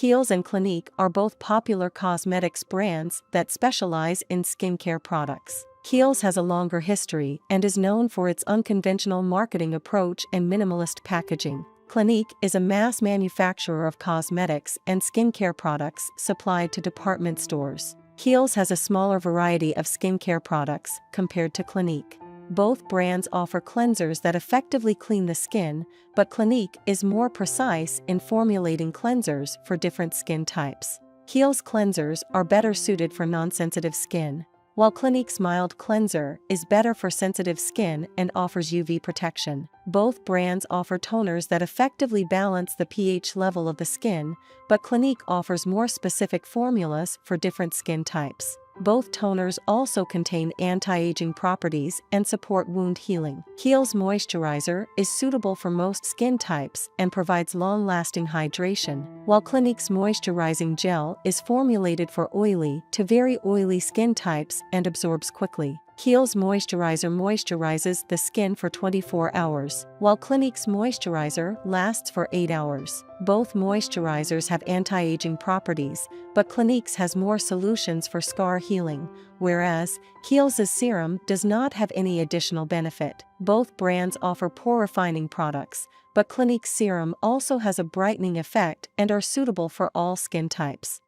Kiehl's and Clinique are both popular cosmetics brands that specialize in skincare products. Kiehl's has a longer history and is known for its unconventional marketing approach and minimalist packaging. Clinique is a mass manufacturer of cosmetics and skincare products supplied to department stores. Kiehl's has a smaller variety of skincare products compared to Clinique. Both brands offer cleansers that effectively clean the skin, but Clinique is more precise in formulating cleansers for different skin types. Kiehl's cleansers are better suited for non-sensitive skin, while Clinique's mild cleanser is better for sensitive skin and offers UV protection. Both brands offer toners that effectively balance the pH level of the skin, but Clinique offers more specific formulas for different skin types. Both toners also contain anti-aging properties and support wound healing. Kiehl's moisturizer is suitable for most skin types and provides long-lasting hydration, while Clinique's moisturizing gel is formulated for oily to very oily skin types and absorbs quickly. Kiehl's moisturizer moisturizes the skin for 24 hours, while Clinique's moisturizer lasts for 8 hours. Both moisturizers have anti-aging properties, but Clinique's has more solutions for scar healing, whereas Kiehl's serum does not have any additional benefit. Both brands offer pore refining products, but Clinique's serum also has a brightening effect and are suitable for all skin types.